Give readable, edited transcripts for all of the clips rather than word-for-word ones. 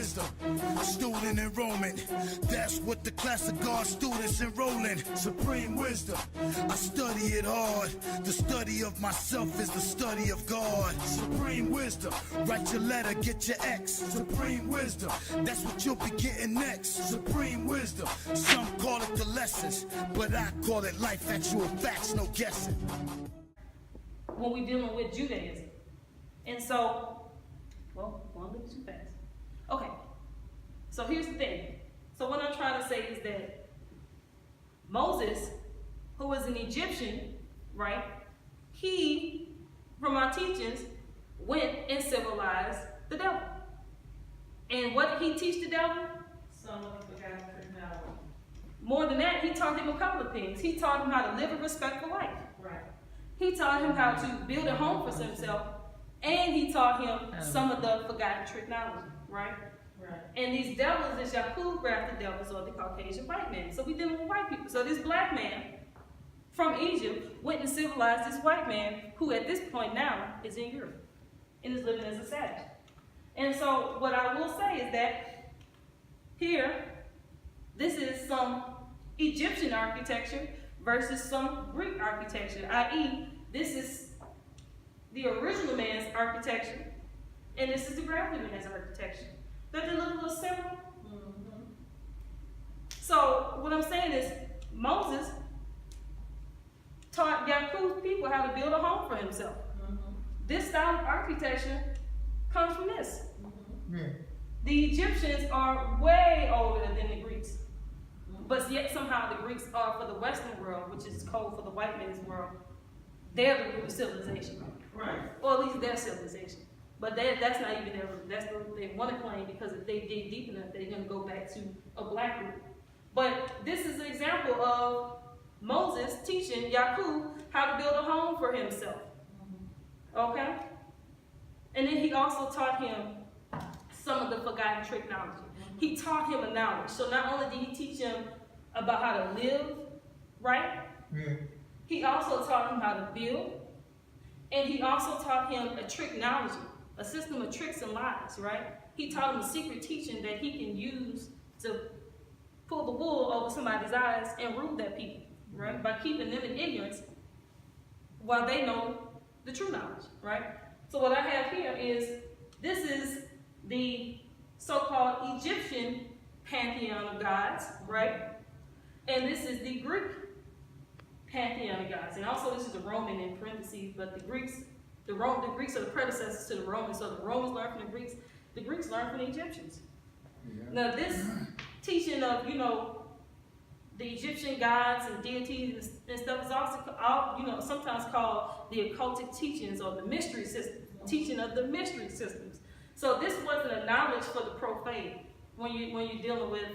wisdom, student enrollment. That's what the class of God students enrolling. Supreme wisdom, I study it hard. The study of myself is the study of God. Supreme wisdom, write your letter, get your X. Supreme wisdom, that's what you'll be getting next. Supreme wisdom, some call it the lessons, but I call it life, actual facts, no guessing. When we're dealing with Judaism. And so, well, going a little too fast. Okay, so here's the thing. So what I'm trying to say is that Moses, who was an Egyptian, right? He, from our teachings, went and civilized the devil. And what did he teach the devil? More than that, he taught him a couple of things. He taught him how to live a respectful life. Right. He taught him how to build a home for himself, and he taught him some of the forgotten technology, right? Right. And these devils is Yakub grafted devils, or the Caucasian white man. So we dealing with white people. So this black man from Egypt went and civilized this white man, who at this point now is in Europe and is living as a savage. And so what I will say is that here, this is some Egyptian architecture versus some Greek architecture, i.e., this is the original man's architecture, and this is the grafted man's architecture. Don't they look a little similar? Mm-hmm. So what I'm saying is, Moses taught Yakub's people how to build a home for himself. Mm-hmm. This style of architecture comes from this. Mm-hmm. Yeah. The Egyptians are way older than the Greeks. But yet somehow the Greeks are for the Western world, which is code for the white man's world. They're the root of civilization. Right. Or at least their civilization. But that's not even their root. That's what they want to claim, because if they dig deep enough, they're going to go back to a black root. But this is an example of Moses teaching Yakub how to build a home for himself. Okay? And then he also taught him some of the forgotten technology. He taught him a knowledge. So not only did he teach him about how to live, right? Yeah. He also taught him how to build. And he also taught him a technology, a system of tricks and lies, right? He taught him a secret teaching that he can use to pull the wool over somebody's eyes and rule their people, right? By keeping them in ignorance while they know the true knowledge, right? So what I have here is, this is the so-called Egyptian pantheon of gods, right? And this is the Greek pantheon of gods. And also this is the Roman in parentheses, but the Greeks are the predecessors to the Romans. So the Romans learned from the Greeks learned from the Egyptians. Yeah. Now this teaching of, the Egyptian gods and deities and stuff is also sometimes called the occultic teachings, or the mystery system, teaching of the mystery systems. So this wasn't a knowledge for the profane when you're dealing with,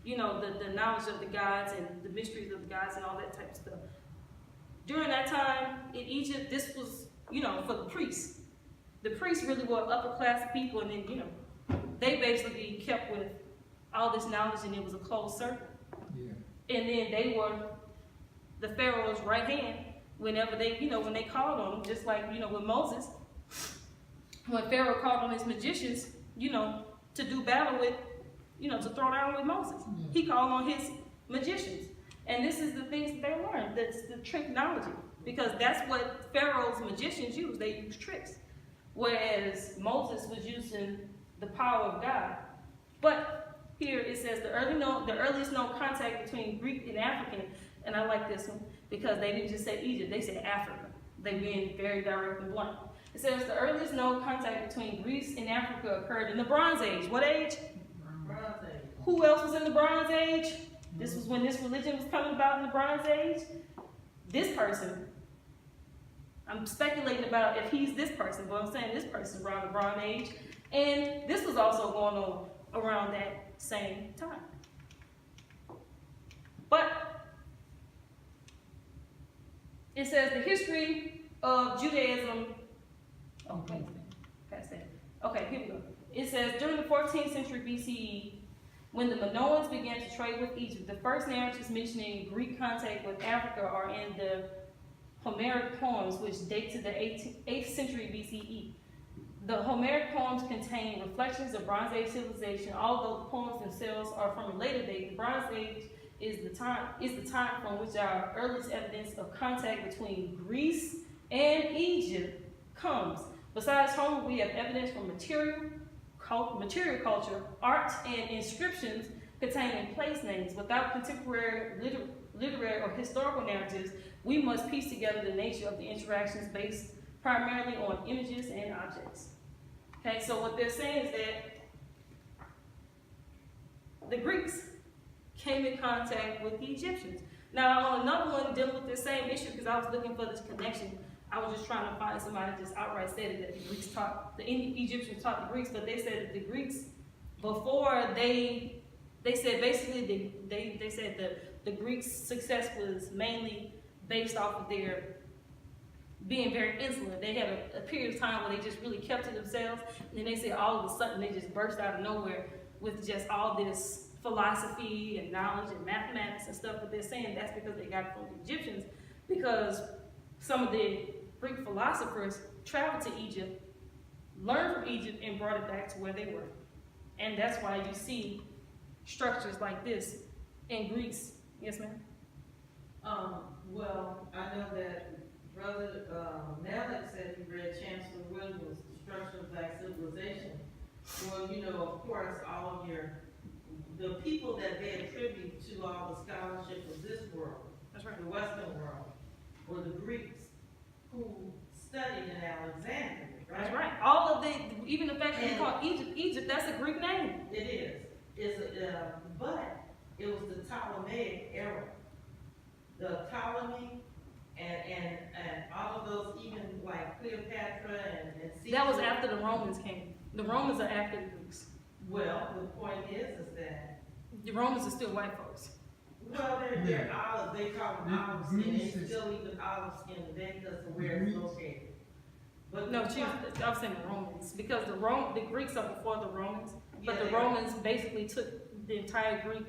the knowledge of the gods and the mysteries of the gods and all that type of stuff. During that time in Egypt, this was, for the priests. The priests really were upper class people, and then, they basically kept with all this knowledge, and it was a closed circle. Yeah. And then they were the Pharaoh's right hand whenever they, when they called on them, just like, with Moses. When Pharaoh called on his magicians, to do battle with, to throw down with Moses. He called on his magicians. And this is the things that they learned. That's the technology. Because that's what Pharaoh's magicians used. They used tricks. Whereas Moses was using the power of God. But here it says the earliest known contact between Greek and African, and I like this one, because they didn't just say Egypt, they said Africa. They being very direct and blunt. It says the earliest known contact between Greece and Africa occurred in the Bronze Age. What age? Bronze Age. Who else was in the Bronze Age? This was when this religion was coming about in the Bronze Age. This person, I'm speculating about if he's this person, but I'm saying this person around the Bronze Age. And this was also going on around that same time. But it says the history of Judaism. Oh, wait a minute. Past that. Okay, here we go. It says during the 14th century BCE, when the Minoans began to trade with Egypt, the first narratives mentioning Greek contact with Africa are in the Homeric poems, which date to the 8th century BCE. The Homeric poems contain reflections of Bronze Age civilization. Although the poems themselves are from a later date, the Bronze Age is the time from which our earliest evidence of contact between Greece and Egypt comes. Besides Homer, we have evidence from material culture, art, and inscriptions containing place names. Without contemporary literary or historical narratives, we must piece together the nature of the interactions based primarily on images and objects. Okay, so what they're saying is that the Greeks came in contact with the Egyptians. Now, on another one dealing with this same issue, because I was looking for this connection, I was just trying to find somebody just outright said that the Greeks taught, the Egyptians taught the Greeks, but they said that the Greeks, before they said basically they said that the Greeks' success was mainly based off of their being very insular. They had a period of time where they just really kept to themselves, and then they said all of a sudden they just burst out of nowhere with just all this philosophy and knowledge and mathematics and stuff. But they're saying that's because they got it from the Egyptians, because some of the Greek philosophers traveled to Egypt, learned from Egypt, and brought it back to where they were. And that's why you see structures like this in Greece. Yes, ma'am? Well, I know that Brother Malik said he read Chancellor Williams' The Structure of Black Civilization. Well, you know, of course, all of the people that they attribute to all the scholarship of this world, That's right. the Western world, were the Greeks who studied in Alexandria, right? That's right. All of the, even the fact that they call Egypt, that's a Greek name. It is. But it was the Ptolemaic era. The Ptolemy and all of those, even like Cleopatra and Caesar. That was after the Romans came. The Romans are after the Greeks. Well, the point is that The Romans are still white folks. well, they're olive. They call them olive skin. They still eat the olive skin today because of where it's located. But No, I was saying the Romans, because the Greeks are before the Romans, but Yeah, the Romans basically took the entire Greek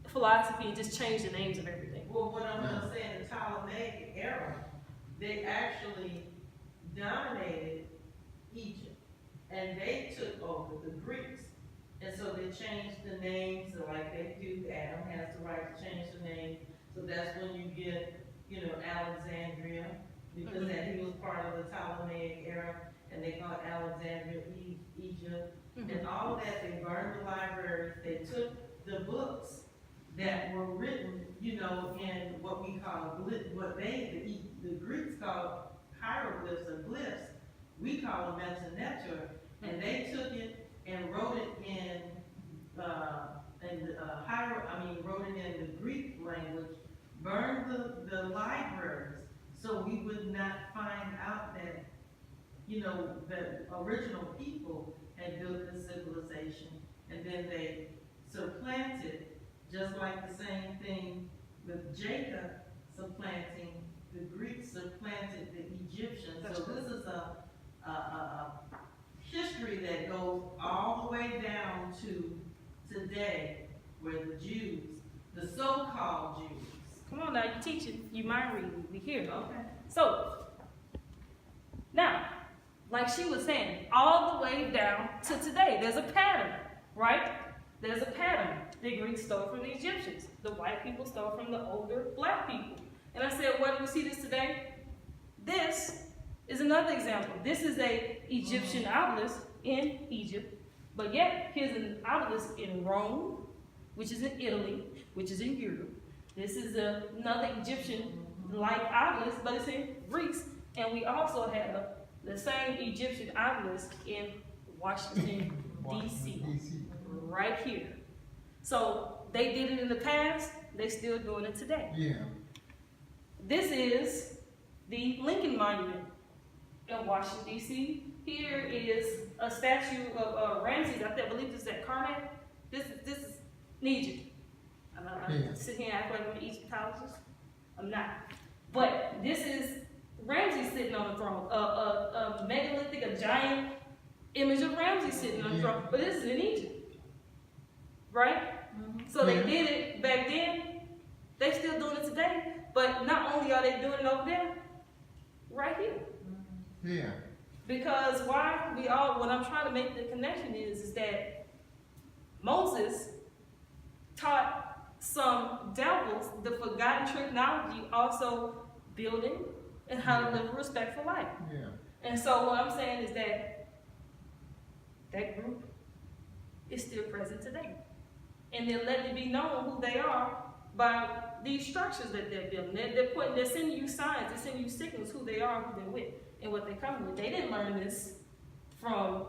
philosophy and just changed the names of everything. Well, what I'm going to say, in the Ptolemaic era, they actually dominated Egypt, and they took over the Greeks. And so they changed the names, so like they do. Adam has the right to change the name. So that's when you get, Alexandria, because that he was part of the Ptolemaic era, and they called Alexandria Egypt. And all of that, they burned the libraries. They took the books that were written, in what we call what the Greeks called hieroglyphs or glyphs. We call them metanetra, and they took it and wrote it wrote it in the Greek language, burned the libraries, so we would not find out that, the original people had built this civilization, and then they supplanted, just like the same thing with Jacob supplanting, the Greeks supplanted the Egyptians. That's so this is a history that goes all the way down to today, where the Jews, the so-called Jews. Come on now, you teaching, you mind reading, we hear. Okay. So, now, like she was saying, all the way down to today, there's a pattern, right? There's a pattern. The Greeks stole from the Egyptians. The white people stole from the older black people. And I said, where do we see this today? This is another example. This is a Egyptian obelisk in Egypt, but yet here's an obelisk in Rome, which is in Italy, which is in Europe. This is another Egyptian-like obelisk, but it's in Greece. And we also have the same Egyptian obelisk in Washington, D.C., right here. So they did it in the past, they're still doing it today. Yeah. This is the Lincoln Monument in Washington, D.C. Here is a statue of Ramses. I believe this is at Karnak. This is in Egypt. I'm not sitting here and act like I'm an Egyptologist. I'm not. But this is Ramses sitting on the throne. A megalithic, a giant image of Ramses sitting on the throne. But this is in Egypt. Right? So they did it back then. They're still doing it today. But not only are they doing it over there, right here. Yeah. Because what I'm trying to make the connection is that Moses taught some devils the forgotten technology, also building and how to live a respectful life. Yeah. And so what I'm saying is that that group is still present today. And they're letting it be known who they are by these structures that they're building. They're sending you signs, they're sending you signals who they are, who they're with, and what they come with. They didn't learn this from,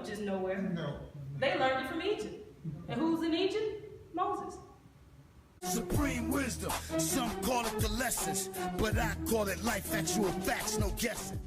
just nowhere. No. They learned it from Egypt. And who's in Egypt? Moses. Supreme wisdom, some call it the lessons, but I call it life, actual facts, no guessing.